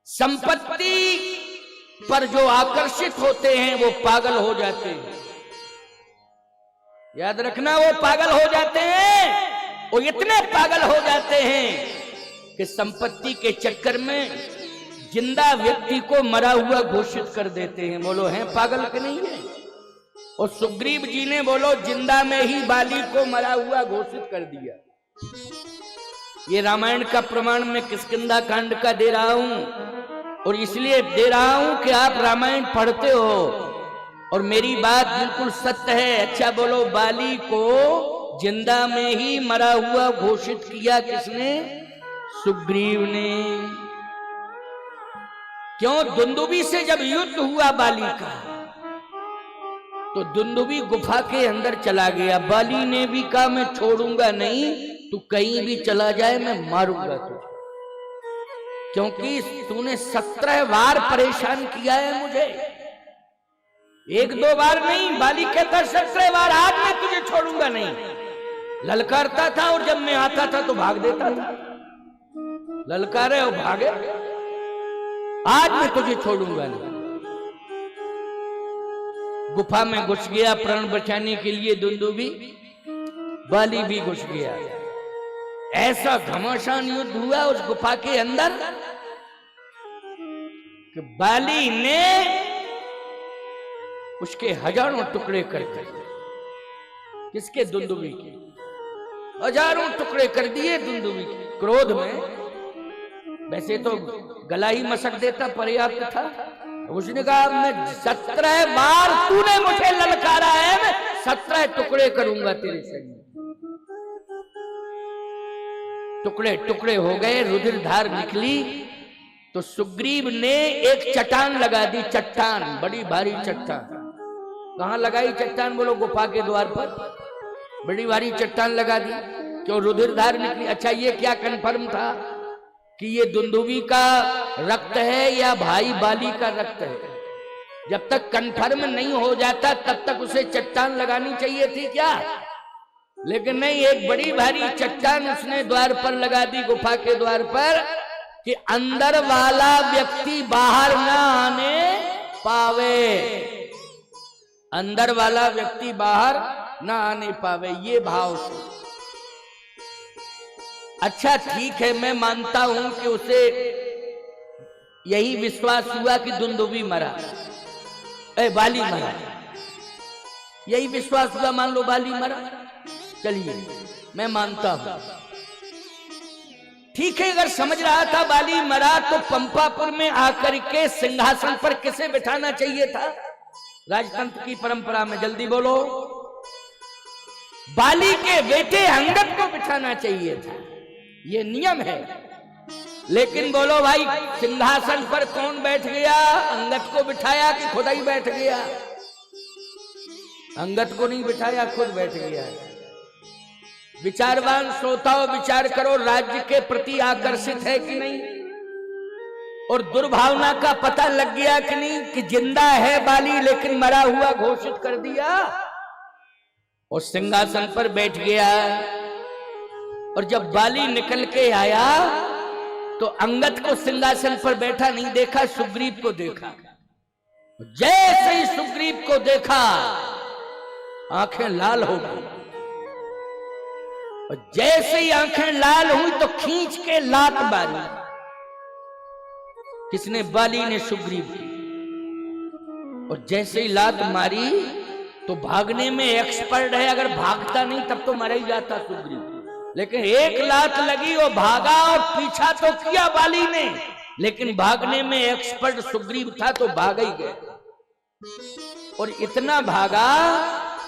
संपत्ति पर जो आकर्षित होते हैं वो पागल हो जाते हैं। याद रखना, वो पागल हो जाते हैं, वो इतने पागल हो जाते हैं कि संपत्ति के चक्कर में जिंदा व्यक्ति को मरा हुआ घोषित कर देते हैं। बोलो हैं पागल के नहीं है? और सुग्रीव जी ने बोलो जिंदा में ही बाली को मरा हुआ घोषित कर दिया। ये रामायण का प्रमाण मैं किष्किंधा कांड का दे रहा हूं, और इसलिए दे रहा हूं कि आप रामायण पढ़ते हो और मेरी बात बिल्कुल सत्य है। अच्छा बोलो, बाली को जिंदा में ही मरा हुआ घोषित किया किसने? सुग्रीव ने। क्यों? दुंदुभी से जब युद्ध हुआ बाली का, तो दुंदुभी गुफा के अंदर चला गया। बाली ने भी कहा मैं छोड़ूंगा नहीं, तू कहीं भी चला जाए मैं मारूंगा तुझे, क्योंकि तूने 17 बार परेशान किया है मुझे। 1-2 बार नहीं, बाली कहता 17 बार, आज मैं तुझे छोड़ूंगा नहीं। ललकारता था और जब मैं आता था तो भाग देता था। ललकारे और भागे, आज मैं तुझे छोड़ूंगा नहीं। गुफा में घुस गया प्राण बचाने के लिए दुंदुभी, बाली भी घुस गया। ऐसा घमासान युद्ध हुआ उस गुफा के अंदर कि बाली ने उसके हजारों टुकड़े कर दिए। किसके? दुंदुभी के हजारों टुकड़े कर दिए दुंदुभी के। क्रोध में वैसे तो गला ही मसक देता पर्याप्त था। उसने कहा मैं 17 बार तूने मुझे ललकारा है, मैं 17 टुकड़े करूंगा तेरे सैन्य। टुकड़े टुकड़े हो गए, रुधिर धार निकली। तो सुग्रीव ने एक चट्टान लगा दी, चट्टान, बड़ी भारी चट्टान। कहां लगाई चट्टान? बोलो गुफा के द्वार पर बड़ी भारी चट्टान लगा दी। क्यों? रुधिर धार निकली। अच्छा, ये क्या कंफर्म था कि ये दुंदुभी का रक्त है या भाई बाली का रक्त है? जब तक कंफर्म नहीं हो जाता तब तक उसे चट्टान लगानी चाहिए थी क्या? लेकिन नहीं, एक बड़ी भारी चट्टान उसने द्वार पर लगा दी, गुफा के द्वार पर, कि अंदर वाला व्यक्ति बाहर ना आने पावे। अंदर वाला व्यक्ति बाहर ना आने पावे, ये भाव से। अच्छा ठीक है, मैं मानता हूं कि उसे यही विश्वास हुआ कि दुंदुभी मरा, बाली मरा, यही विश्वास हुआ। मान लो बाली मरा, चलिए मैं मानता हूं, ठीक है। अगर समझ रहा था बाली मरा तो पंपापुर में आकर के सिंहासन पर किसे बिठाना चाहिए था? राजतंत्र की परंपरा में जल्दी बोलो, बाली के बेटे अंगद को बिठाना चाहिए था, ये नियम है। लेकिन बोलो भाई, सिंहासन पर कौन बैठ गया? अंगद को बिठाया कि खुद ही बैठ गया? अंगद को नहीं बिठाया, खुद बैठ गया। विचारवान श्रोताओं विचार करो, राज्य के प्रति आकर्षित है कि नहीं? और दुर्भावना का पता लग गया कि नहीं कि जिंदा है बाली लेकिन मरा हुआ घोषित कर दिया, और सिंहासन पर बैठ गया। और जब बाली निकल के आया तो अंगद को सिंहासन पर बैठा नहीं देखा, सुग्रीव को देखा। जैसे ही सुग्रीव को देखा आंखें लाल हो गई, और जैसे ही आंखें लाल हुई तो खींच के लात मारी। किसने? बाली ने सुग्रीव की। और जैसे ही लात मारी तो भागने में एक्सपर्ट है, अगर भागता नहीं तब तो मर ही जाता सुग्रीव। लेकिन एक लात लगी और भागा, और पीछा तो किया बाली ने, लेकिन भागने में एक्सपर्ट सुग्रीव था तो भाग ही गया। और इतना भागा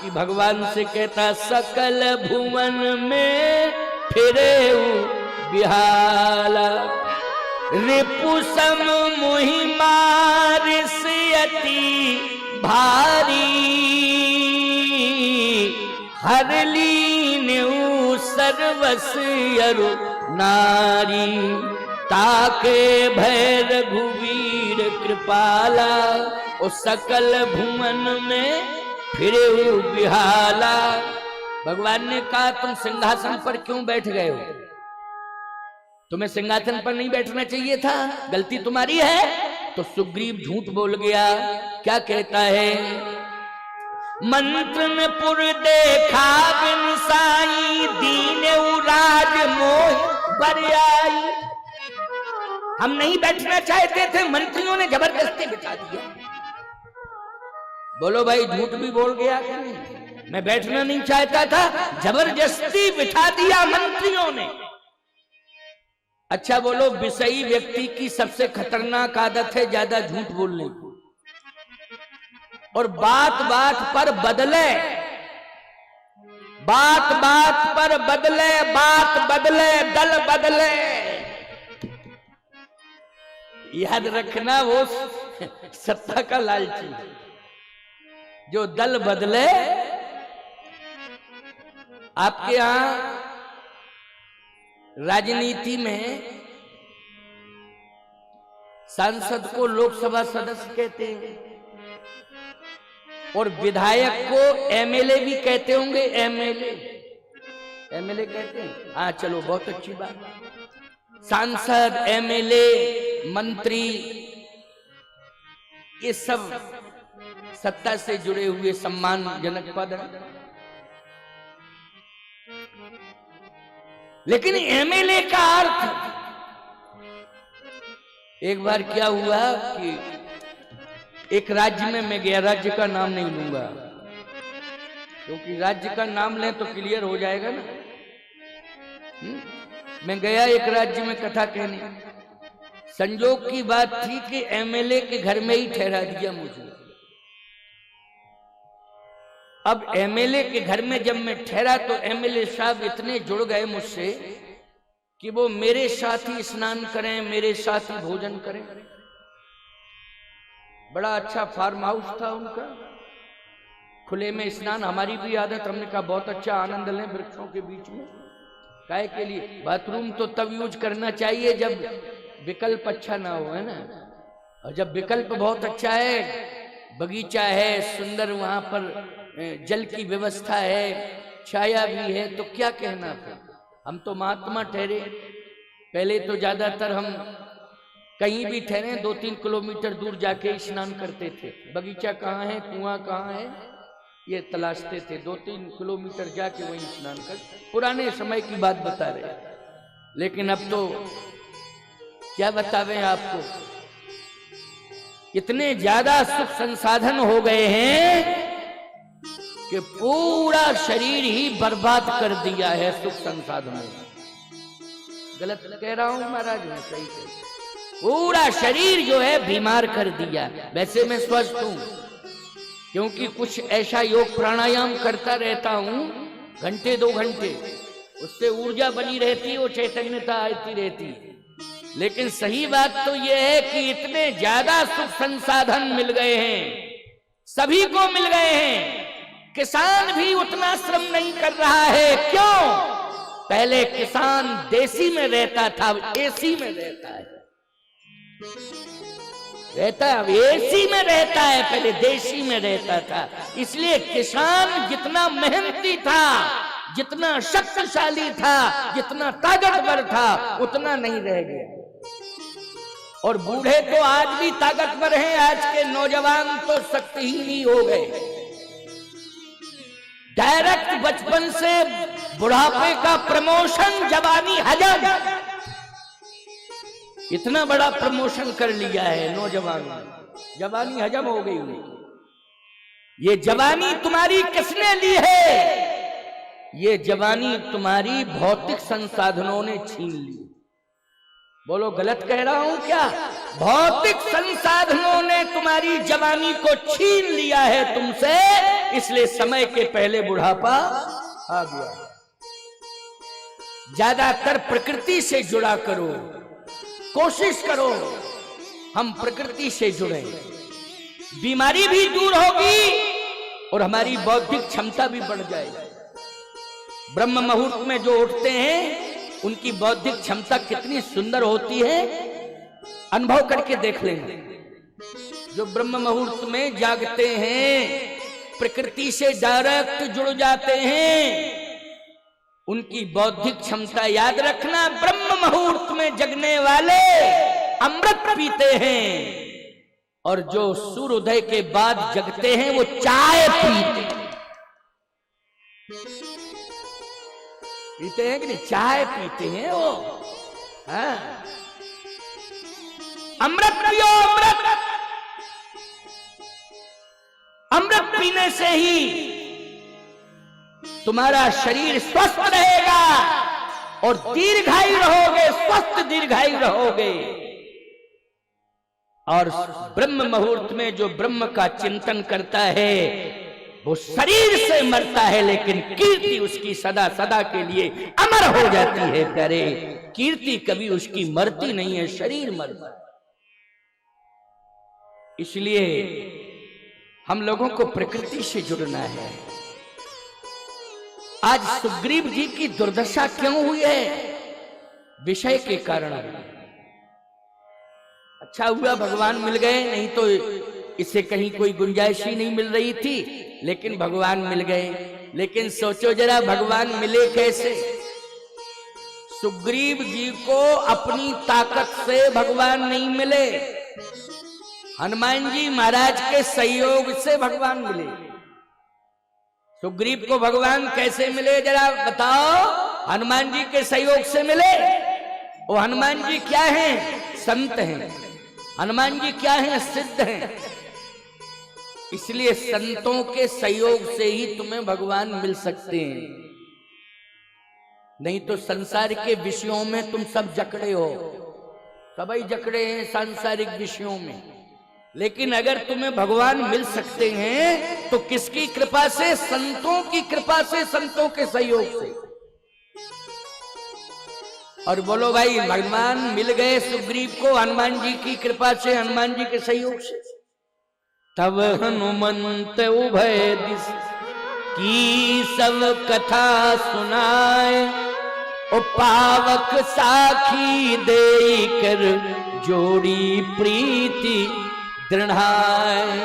कि भगवान से कहता सकल भुवन में फिरे बिहाला, रिपु सम मोहि मारिस अति भारी, हर लीन्यु सर्वस अरु नारी, ताके भय रघुवीर कृपाला, और सकल भुवन में फिरे बिहाला। भगवान ने कहा तुम सिंहासन पर क्यों बैठ गए हो? तुम्हें सिंहासन पर नहीं बैठना चाहिए था, गलती तुम्हारी है। तो सुग्रीव झूठ बोल गया। क्या कहता है? मंत्रनपुर देखा बिन साई, दीन उराज मोह बरियाई। हम नहीं बैठना चाहते थे, मंत्रियों ने जबरदस्ती बिठा दिया। बोलो भाई, झूठ भी बोल गया कि नहीं? मैं बैठना नहीं चाहता था, जबरदस्ती बिठा दिया मंत्रियों ने। अच्छा बोलो, विषयी व्यक्ति की सबसे खतरनाक आदत है ज्यादा झूठ बोलने की, और बात बात पर बदले, बात बात पर बदले, बात बदले, दल बदले। याद रखना, वो सत्ता का लालची, जो दल बदले। आपके यहां राजनीति में सांसद को लोकसभा सदस्य कहते हैं, और विधायक को एमएलए भी कहते होंगे। एमएलए कहते हैं। हाँ चलो, बहुत अच्छी बात। सांसद, एमएलए, मंत्री, ये सब सत्ता से जुड़े हुए सम्मानजनक पद हैं। लेकिन एमएलए का अर्थ, एक बार क्या हुआ कि एक राज्य में मैं गया, राज्य का नाम नहीं लूंगा क्योंकि राज्य का नाम लें तो क्लियर हो जाएगा ना। मैं गया एक राज्य में कथा कहने, संजोग की बात थी कि एमएलए के घर में ही ठहरा दिया मुझे। अब एमएलए के घर में जब मैं ठहरा तो एमएलए साहब इतने जुड़ गए मुझसे कि वो मेरे साथ ही स्नान करें, मेरे साथ ही भोजन करें। बड़ा अच्छा फार्म हाउस था उनका, खुले में स्नान, हमारी भी आदत। हमने कहा बहुत अच्छा, आनंद लें वृक्षों के बीच में। काहे के लिए? बाथरूम तो तब यूज करना चाहिए जब विकल्प अच्छा ना हो, है ना। और जब विकल्प बहुत अच्छा है, बगीचा है सुंदर, वहां पर जल की व्यवस्था है, छाया भी है, तो क्या कहना फिर। हम तो महात्मा ठहरे। पहले तो ज्यादातर हम कहीं भी ठहरे 2-3 किलोमीटर दूर जाके स्नान करते थे। बगीचा कहाँ है, कुआं कहाँ है, ये तलाशते थे। 2-3 किलोमीटर जाके वहीं स्नान कर। पुराने समय की बात बता रहे। लेकिन अब तो क्या बतावें आपको, इतने ज्यादा सुख संसाधन हो गए हैं कि पूरा शरीर ही बर्बाद कर दिया है सुख संसाधनों ने। गलत कह रहा हूं महाराज? मैं सही कह, पूरा शरीर जो है बीमार कर दिया। वैसे मैं स्वस्थ हूं क्योंकि कुछ ऐसा योग प्राणायाम करता रहता हूं, घंटे 2 घंटे, उससे ऊर्जा बनी रहती है, वो चैतन्यता आती रहती है। लेकिन सही बात तो यह है कि इतने ज्यादा सुख संसाधन मिल गए हैं, सभी को मिल गए हैं। किसान भी उतना श्रम नहीं कर रहा है। क्यों? पहले किसान देसी में रहता था, अब एसी में रहता है। अब एसी में रहता है, पहले देसी में रहता था। इसलिए किसान जितना मेहनती था, जितना शक्तिशाली था, जितना ताकतवर था, उतना नहीं रह गया। और बूढ़े तो आज भी ताकतवर हैं, आज के नौजवान तो शक्तिहीन ही हो गए। डायरेक्ट बचपन से बुढ़ापे का प्रमोशन, जवानी हजम, इतना बड़ा प्रमोशन कर लिया है नौजवान, जवानी हजम हो गई उनकी। ये जवानी तुम्हारी किसने ली है? ये जवानी तुम्हारी भौतिक संसाधनों ने छीन ली। बोलो गलत कह रहा हूं क्या? भौतिक संसाधनों ने तुम्हारी जवानी को छीन लिया है तुमसे, इसलिए समय के पहले बुढ़ापा आ गया। ज्यादातर प्रकृति से जुड़ा करो, कोशिश करो हम प्रकृति से जुड़े, बीमारी भी दूर होगी और हमारी बौद्धिक क्षमता भी बढ़ जाएगी। ब्रह्म मुहूर्त में जो उठते हैं उनकी बौद्धिक क्षमता कितनी सुंदर होती है, अनुभव करके देख लेंगे। जो ब्रह्म मुहूर्त में जागते हैं, प्रकृति से डायरेक्ट जुड़ जाते हैं, उनकी बौद्धिक क्षमता, याद रखना, ब्रह्म ब्रह्म मुहूर्त में जगने वाले अमृत पीते हैं, और जो सूर्योदय के बाद जगते हैं वो चाय पीते हैं कि नहीं? चाय पीते हैं वो। हाँ? अमृत पियो, अमृत। अमृत पीने से ही तुम्हारा शरीर स्वस्थ रहेगा और दीर्घायु रहोगे, स्वस्थ दीर्घायु रहोगे। और ब्रह्म मुहूर्त में जो ब्रह्म का चिंतन करता है वो शरीर से मरता है, लेकिन कीर्ति उसकी सदा सदा के लिए अमर हो जाती है। प्यारे, कीर्ति कभी उसकी मरती नहीं है, शरीर मरता है। इसलिए हम लोगों को प्रकृति से जुड़ना है। आज सुग्रीव जी की दुर्दशा क्यों हुई है? विषय के कारण। अच्छा हुआ भगवान मिल गए, नहीं तो इससे कहीं कोई गुंजाइश ही नहीं मिल रही थी, लेकिन भगवान मिल गए। लेकिन सोचो जरा, भगवान मिले कैसे? सुग्रीव जी को अपनी ताकत से भगवान नहीं मिले, हनुमान जी महाराज के सहयोग से भगवान मिले। सुग्रीव को भगवान कैसे मिले जरा बताओ? हनुमान जी के सहयोग से मिले। वो हनुमान जी क्या हैं? संत हैं। हनुमान जी क्या हैं? सिद्ध हैं। इसलिए संतों के सहयोग से ही तुम्हें भगवान मिल सकते हैं, नहीं तो संसार के विषयों में तुम सब जकड़े हो, सभी जकड़े हैं सांसारिक विषयों में। लेकिन अगर तुम्हें भगवान मिल सकते हैं तो किसकी कृपा से? संतों की कृपा से, संतों के सहयोग से। और बोलो भाई, भगवान मिल गए सुग्रीव को हनुमान जी की कृपा से, हनुमान जी के सहयोग से। तब हनुमंत उभय दिस की सब कथा सुनाए, ओ पावक साखी दे कर जोड़ी प्रीति दृढ़ाए।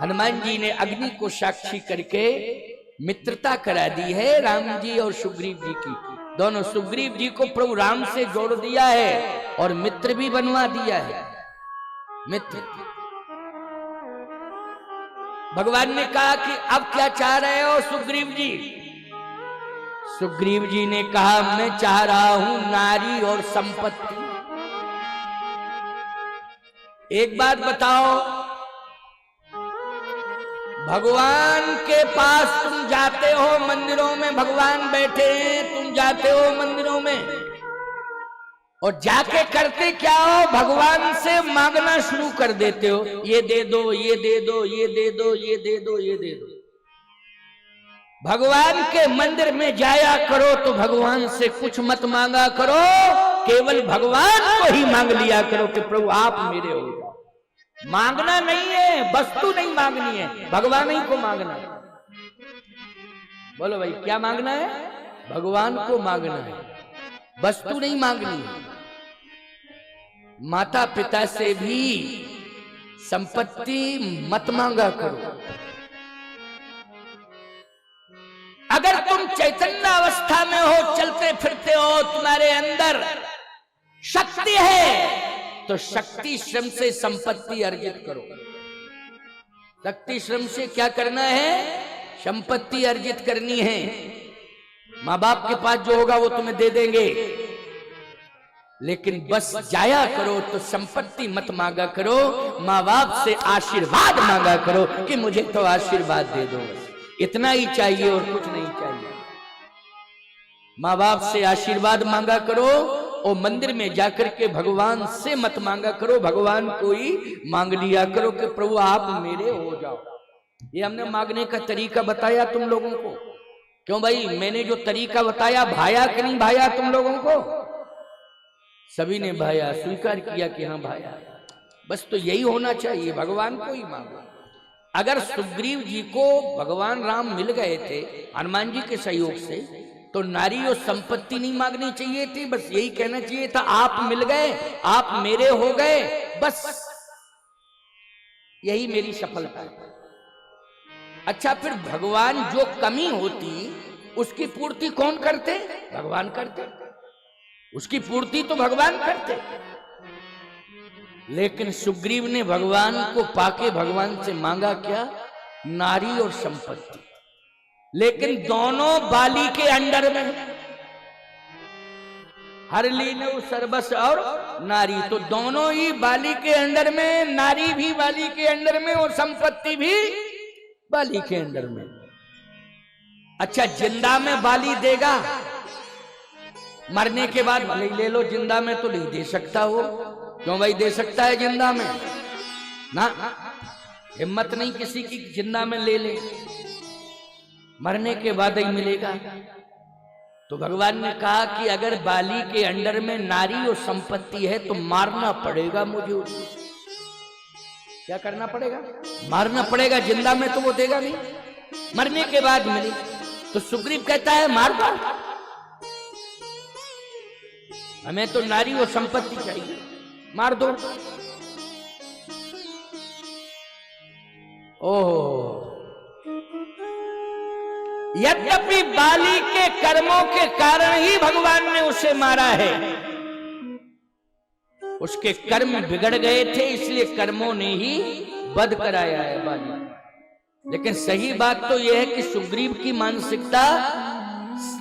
हनुमान जी ने अग्नि को साक्षी करके मित्रता करा दी है राम जी और सुग्रीव जी की। दोनों, सुग्रीव जी को प्रभु राम से जोड़ दिया है और मित्र भी बनवा दिया है। मित्र। भगवान ने कहा कि अब क्या चाह रहे हो सुग्रीव जी? सुग्रीव जी ने कहा, मैं चाह रहा हूं नारी और संपत्ति। एक बात बताओ, भगवान के पास तुम जाते हो, मंदिरों में भगवान बैठे हैं, तुम जाते हो मंदिरों में और जाके करते क्या हो? भगवान से मांगना शुरू कर देते हो, ये दे दो, ये दे दो, ये दे दो, ये दे दो, ये दे दो। भगवान के मंदिर में जाया करो तो भगवान से कुछ मत मांगा करो, केवल भगवान को ही मांग लिया करो कि प्रभु आप मेरे हो जाओ। मांगना नहीं है, वस्तु नहीं मांगनी है, भगवान ही को मांगना है। बोलो भाई, क्या मांगना है? भगवान को मांगना है, वस्तु नहीं मांगनी है। माता पिता से भी संपत्ति मत मांगा करो। अगर तुम चैतन्य अवस्था में हो, चलते फिरते हो, तुम्हारे अंदर शक्ति है, तो शक्ति श्रम से संपत्ति अर्जित करो। शक्ति श्रम से क्या करना है? संपत्ति अर्जित करनी है। माँ बाप के पास जो होगा वो तुम्हें दे देंगे, लेकिन बस जाया करो तो संपत्ति मत मांगा करो। माँ बाप से आशीर्वाद मांगा करो कि मुझे तो आशीर्वाद दे दो, इतना ही चाहिए और कुछ नहीं चाहिए। माँ बाप से आशीर्वाद मांगा करो और मंदिर में जाकर के भगवान से मत मांगा करो, भगवान को ही मांग लिया करो कि प्रभु आप मेरे हो जाओ। ये हमने मांगने का तरीका बताया तुम लोगों को। क्यों भाई, मैंने जो तरीका बताया भाया कि नहीं भाया तुम लोगों को? सभी ने भाया, स्वीकार किया कि हाँ भाया। बस तो यही होना चाहिए, भगवान को ही मांगो। अगर सुग्रीव जी को भगवान राम मिल गए थे हनुमान जी के सहयोग से, तो नारी और संपत्ति नहीं मांगनी चाहिए थी, बस यही कहना चाहिए था आप मिल गए, आप मेरे हो गए, बस यही मेरी सफलता है। अच्छा, फिर भगवान जो कमी होती उसकी पूर्ति कौन करते? भगवान करते। उसकी पूर्ति तो भगवान करते। लेकिन सुग्रीव ने भगवान को पाके भगवान से मांगा क्या? नारी और संपत्ति। लेकिन दोनों बाली के अंडर में, हर लीनो सर्वस और नारी, तो दोनों ही बाली के अंडर में, नारी भी बाली के अंडर में और संपत्ति भी बाली के अंडर में। अच्छा, जिंदा में बाली देगा, मरने के बाद भले ले लो, जिंदा में तो नहीं दे सकता वो। क्यों भाई दे सकता है जिंदा में ना, हिम्मत नहीं किसी की जिंदा में ले ले, मरने के बाद ही मिलेगा। तो भगवान ने कहा कि अगर बाली के अंडर में नारी और संपत्ति है तो मारना पड़ेगा मुझे उसको। क्या करना पड़ेगा? मारना पड़ेगा। जिंदा में तो वो देगा नहीं, मरने के बाद मिले। तो सुग्रीव कहता है मार दो, हमें तो नारी और संपत्ति चाहिए, मार दो। ओह, यद्यपि बाली के कर्मों के कारण ही भगवान ने उसे मारा है, उसके कर्म बिगड़ गए थे, इसलिए कर्मों ने ही वध कराया है बाली। लेकिन सही बात तो यह है कि सुग्रीव की मानसिकता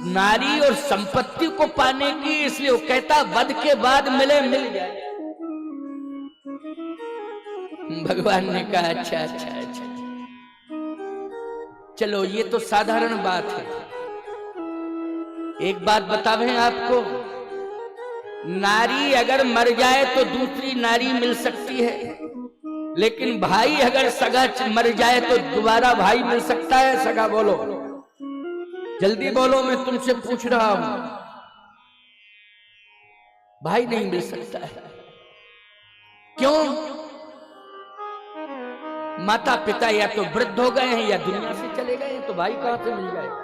नारी और संपत्ति को पाने की, इसलिए वो कहता वध के बाद मिले मिल जाए। भगवान ने कहा अच्छा अच्छा अच्छा, चलो ये तो साधारण बात है। एक बात बतावें आपको, नारी अगर मर जाए तो दूसरी नारी मिल सकती है, लेकिन भाई अगर सगा मर जाए तो दोबारा भाई मिल सकता है सगा? बोलो जल्दी बोलो, मैं तुमसे पूछ रहा हूं। भाई नहीं मिल सकता है। क्यों? माता पिता या तो वृद्ध हो गए हैं या दुनिया से चले गए हैं, तो भाई कहां से मिल जाएगा?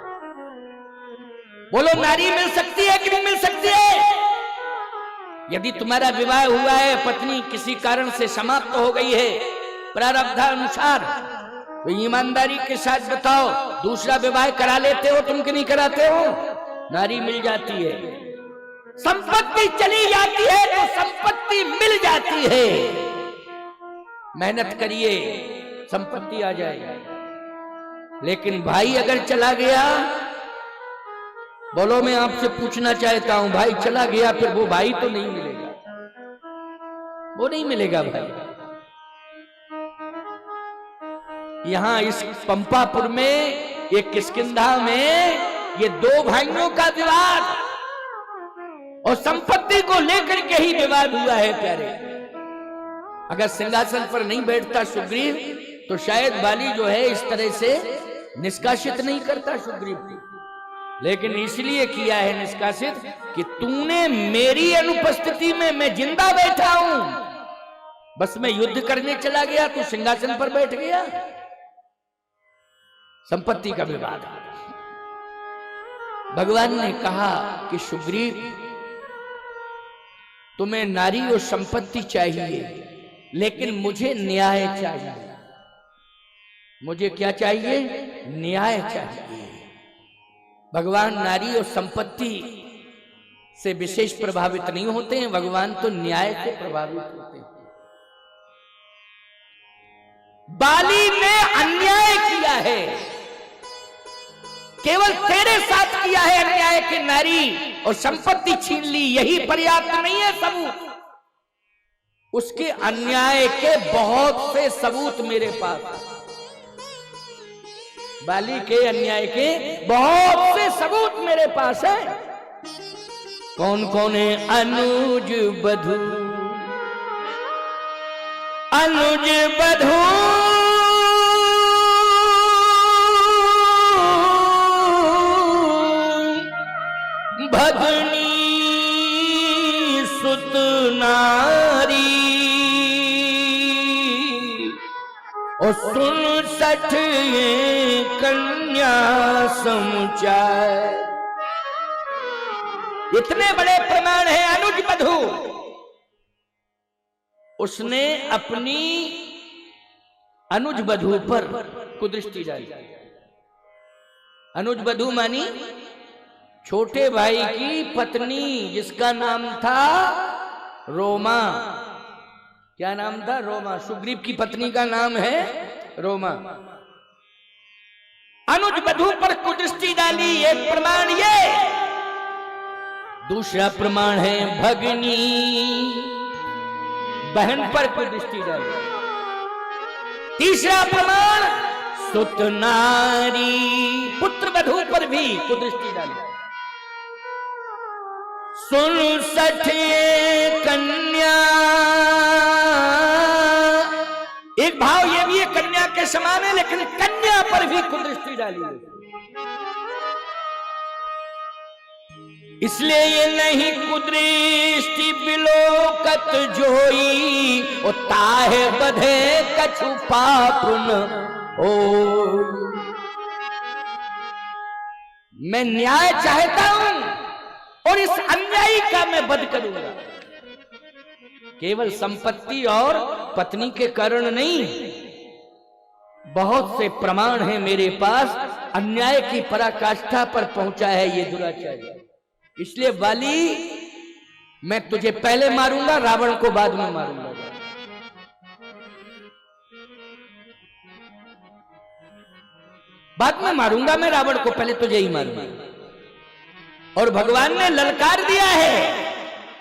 बोलो नारी मिल सकती है कि नहीं मिल सकती है? यदि तुम्हारा विवाह हुआ है, पत्नी किसी कारण से समाप्त हो गई है प्रारब्धानुसार, तो ईमानदारी के साथ बताओ, दूसरा विवाह करा लेते हो तुम कि नहीं कराते हो? नारी मिल जाती है। संपत्ति चली जाती है तो संपत्ति मिल जाती है। मेहनत करिए, संपत्ति आ जाएगी। लेकिन भाई अगर चला गया, बोलो मैं आपसे पूछना चाहता हूं, भाई चला गया फिर वो भाई तो नहीं मिलेगा, वो नहीं मिलेगा भाई। यहां इस पंपापुर में, ये किष्किंधा में, ये दो भाइयों का विवाद और संपत्ति को लेकर के ही विवाद हुआ है प्यारे। अगर सिंहासन पर नहीं बैठता सुग्रीव तो शायद बाली जो है इस तरह से निष्कासित नहीं करता सुग्रीव की। लेकिन इसलिए किया है निष्कासित कि तूने मेरी अनुपस्थिति में, मैं जिंदा बैठा हूं, बस मैं युद्ध करने चला गया, तू सिंहासन पर बैठ गया। संपत्ति का विवाद। भगवान ने कहा कि सुग्रीव तुम्हें नारी और संपत्ति चाहिए, लेकिन मुझे न्याय चाहिए। मुझे क्या चाहिए? न्याय चाहिए। भगवान नारी और संपत्ति से विशेष प्रभावित नहीं होते हैं, भगवान तो न्याय से प्रभावित होते हैं। बाली ने अन्याय किया है, केवल तेरे साथ किया है अन्याय के नारी और संपत्ति छीन ली, यही पर्याप्त नहीं है सबूत। उसके अन्याय के बहुत से सबूत मेरे पास, बाली के अन्याय के बहुत से सबूत मेरे पास है। कौन कौन है? अनुज बधू, अनुज बधू भगनी सुत नारी और 67 कन्या समुचाय। इतने बड़े प्रमाण है अनुज बधू। उसने अपनी अनुज बधू पर कुदृष्टि डाली। अनुज बधू मानी छोटे भाई की पत्नी जिसका नाम था रोमा। क्या नाम था? रोमा। सुग्रीव की पत्नी का नाम है रोमा। अनुज वधू पर कुदृष्टि डाली, एक प्रमाण ये। दूसरा प्रमाण है भगनी बहन पर कुदृष्टि डाली। तीसरा प्रमाण सुत नारी पुत्र वधू पर भी कुदृष्टि डाली। सुन सठे कन्या, एक भाव ये भी है कन्या के समान है, लेकिन कन्या पर भी कुदृष्टि डाली है। इसलिए ये नहीं कुदृष्टि बिलोकत जोई, ओ ताहे बधे कछु पापुन ओ। मैं न्याय चाहता हूं और इस अन्यायी का मैं वध करूंगा। केवल संपत्ति और पत्नी के कारण नहीं, बहुत से प्रमाण हैं मेरे पास। अन्याय की पराकाष्ठा पर पहुंचा है ये दुराचारी। इसलिए वाली, मैं तुझे पहले मारूंगा, रावण को बाद में मारूंगा। बाद में मारूंगा मैं रावण को, पहले तुझे ही मारूंगा। और भगवान ने ललकार दिया है